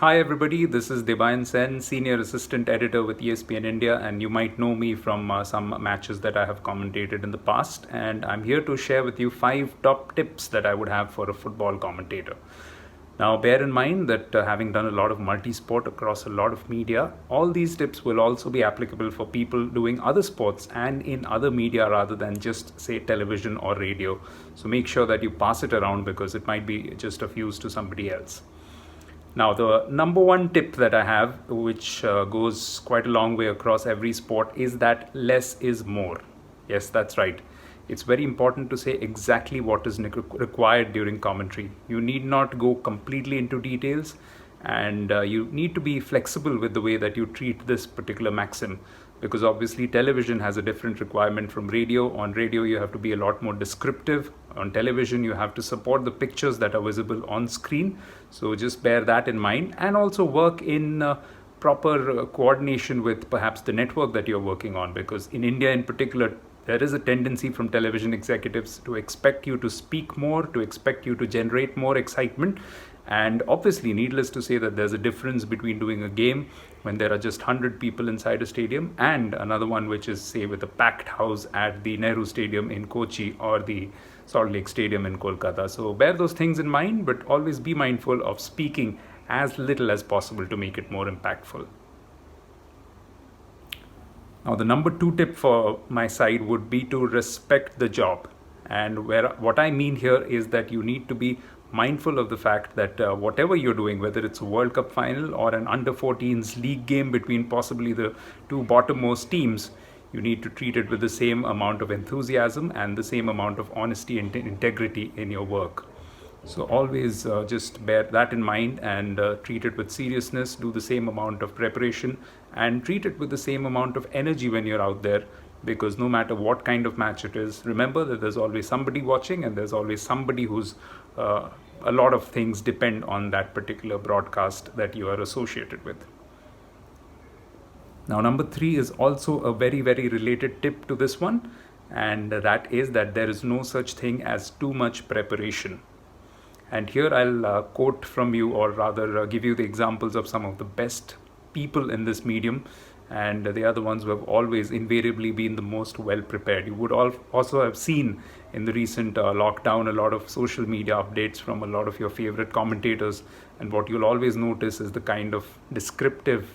Hi everybody, this is Debayan Sen, Senior Assistant Editor with ESPN India, and you might know me from some matches that I have commentated in the past, and I'm here to share with you 5 top tips that I would have for a football commentator. Now bear in mind that having done a lot of multi-sport across a lot of media, all these tips will also be applicable for people doing other sports and in other media rather than just say television or radio. So make sure that you pass it around because it might be just of use to somebody else. Now, the number one tip that I have, which goes quite a long way across every sport, is that less is more. Yes, that's right. It's very important to say exactly what is required during commentary. You need not go completely into details, and you need to be flexible with the way that you treat this particular maxim, because obviously television has a different requirement from radio. On radio, you have to be a lot more descriptive. On television, you have to support the pictures that are visible on screen. So just bear that in mind, and also work in proper coordination with perhaps the network that you're working on, because in India in particular, there is a tendency from television executives to expect you to speak more, to expect you to generate more excitement. And obviously, needless to say that there's a difference between doing a game when there are just 100 people inside a stadium and another one which is, say, with a packed house at the Nehru Stadium in Kochi or the Salt Lake Stadium in Kolkata. So bear those things in mind, but always be mindful of speaking as little as possible to make it more impactful. Now, the number 2 tip for my side would be to respect the job. And what I mean here is that you need to be mindful of the fact that whatever you're doing, whether it's a World Cup final or an under-14s league game between possibly the two bottommost teams, you need to treat it with the same amount of enthusiasm and the same amount of honesty and integrity in your work. So always just bear that in mind and treat it with seriousness, do the same amount of preparation and treat it with the same amount of energy when you're out there, because no matter what kind of match it is, remember that there's always somebody watching and there's always somebody who's a lot of things depend on that particular broadcast that you are associated with. Now, number 3 is also a very, very related tip to this one, and that is that there is no such thing as too much preparation. And here I'll quote from you, or rather give you the examples of some of the best people in this medium, and they are the ones who have always invariably been the most well prepared. You would also have seen in the recent lockdown a lot of social media updates from a lot of your favorite commentators, and what you'll always notice is the kind of descriptive,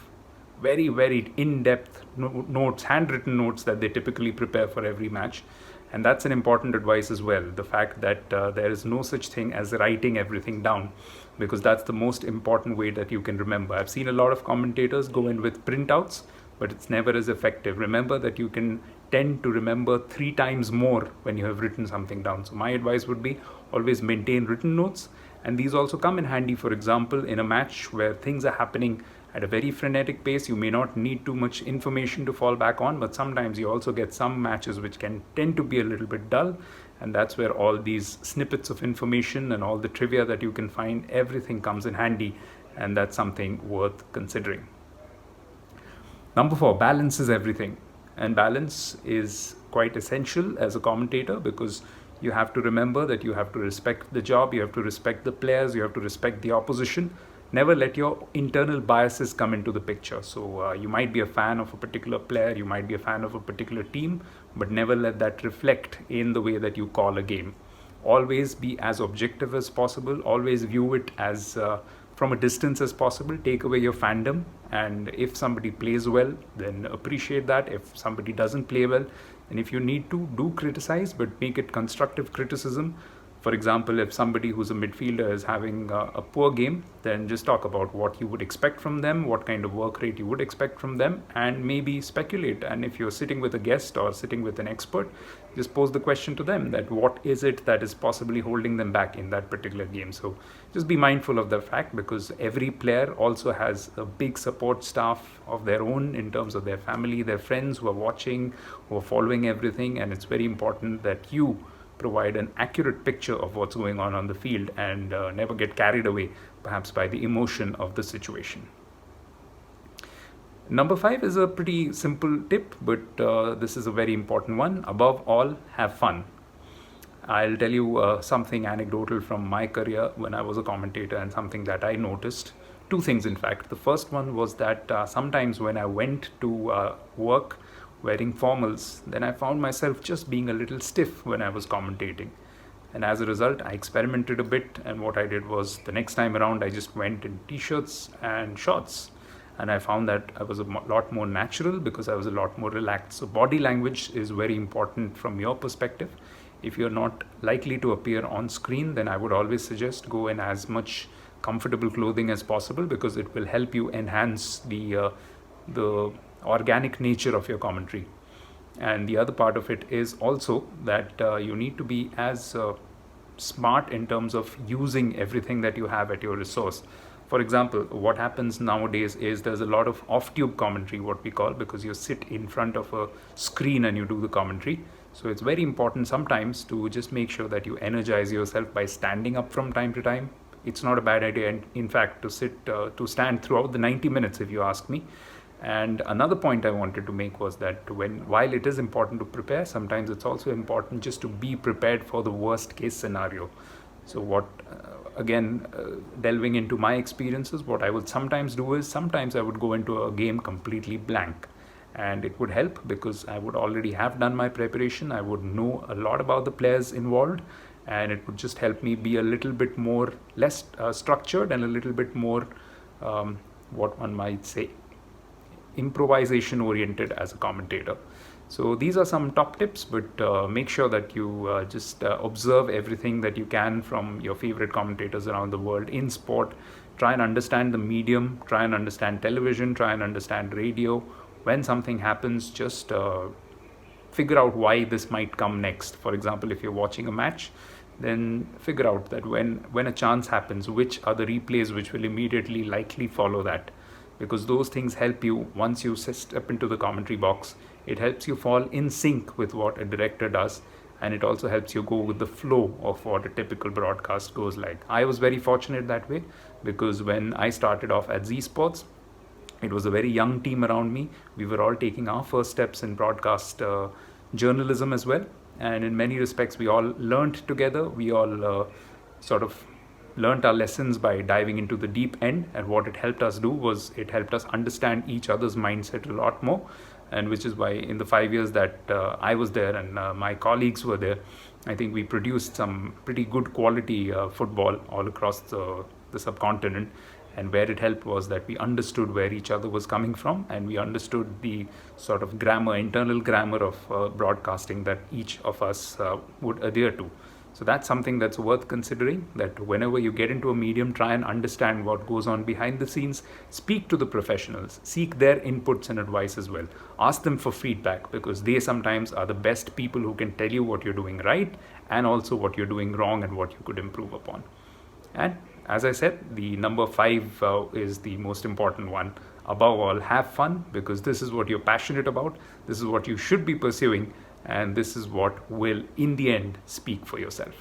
very, very in-depth notes, handwritten notes that they typically prepare for every match. And that's an important advice as well, the fact that there is no such thing as writing everything down, because that's the most important way that you can remember. I've seen a lot of commentators go in with printouts, but it's never as effective. Remember that you can tend to remember 3 times more when you have written something down. So my advice would be always maintain written notes, and these also come in handy, for example, in a match where things are happening at a very frenetic pace. You may not need too much information to fall back on, but sometimes you also get some matches which can tend to be a little bit dull, and that's where all these snippets of information and all the trivia that you can find, everything comes in handy, and that's something worth considering. Number 4, balance is everything. And balance is quite essential as a commentator, because you have to remember that you have to respect the job, you have to respect the players, you have to respect the opposition. Never let your internal biases come into the picture. So you might be a fan of a particular player, you might be a fan of a particular team, but never let that reflect in the way that you call a game. Always be as objective as possible. Always view it as from a distance as possible. Take away your fandom, and if somebody plays well, then appreciate that. If somebody doesn't play well, and if you need to, do criticize, but make it constructive criticism. For example, if somebody who's a midfielder is having a poor game, then just talk about what you would expect from them, what kind of work rate you would expect from them, and maybe speculate. And if you're sitting with a guest or sitting with an expert, just pose the question to them that what is it that is possibly holding them back in that particular game. So just be mindful of the fact, because every player also has a big support staff of their own in terms of their family, their friends who are watching, who are following everything, and it's very important that you provide an accurate picture of what's going on the field, and never get carried away perhaps by the emotion of the situation. Number 5 is a pretty simple tip, but this is a very important one. Above all, have fun. I'll tell you something anecdotal from my career when I was a commentator, and something that I noticed two things, in fact. The first one was that sometimes when I went to work wearing formals, then I found myself just being a little stiff when I was commentating. And as a result, I experimented a bit, and what I did was the next time around, I just went in t-shirts and shorts. And I found that I was a lot more natural because I was a lot more relaxed. So body language is very important from your perspective. If you're not likely to appear on screen, then I would always suggest go in as much comfortable clothing as possible, because it will help you enhance the organic nature of your commentary. And the other part of it is also that you need to be as smart in terms of using everything that you have at your resource. For example, what happens nowadays is there's a lot of off-tube commentary, what we call, because you sit in front of a screen and you do the commentary. So it's very important sometimes to just make sure that you energize yourself by standing up from time to time. It's not a bad idea, and in fact, to stand throughout the 90 minutes, if you ask me. And another point I wanted to make was that while it is important to prepare, sometimes it's also important just to be prepared for the worst case scenario. So delving into my experiences, what I would sometimes do is sometimes I would go into a game completely blank. And it would help because I would already have done my preparation. I would know a lot about the players involved, and it would just help me be a little bit less structured and a little bit more, what one might say, improvisation oriented as a commentator. So these are some top tips, but make sure that you just observe everything that you can from your favorite commentators around the world in sport. Try and understand the medium, try and understand television, try and understand radio. When something happens, just figure out why this might come next. For example, if you're watching a match, then figure out that when a chance happens, which are the replays which will immediately likely follow that. Because those things help you, once you step into the commentary box, it helps you fall in sync with what a director does, and it also helps you go with the flow of what a typical broadcast goes like. I was very fortunate that way, because when I started off at Z Sports, it was a very young team around me. We were all taking our first steps in broadcast journalism as well, and in many respects we all learned together. We all sort of learned our lessons by diving into the deep end, and what it helped us do was it helped us understand each other's mindset a lot more, and which is why in the 5 years that I was there and my colleagues were there, I think we produced some pretty good quality football all across the subcontinent. And where it helped was that we understood where each other was coming from, and we understood the sort of internal grammar of broadcasting that each of us would adhere to. So that's something that's worth considering, that whenever you get into a medium, try and understand what goes on behind the scenes. Speak to the professionals, seek their inputs and advice as well. Ask them for feedback, because they sometimes are the best people who can tell you what you're doing right and also what you're doing wrong and what you could improve upon. And as I said, the number 5 is the most important one. Above all, have fun, because this is what you're passionate about. This is what you should be pursuing. And this is what will, in the end, speak for yourself.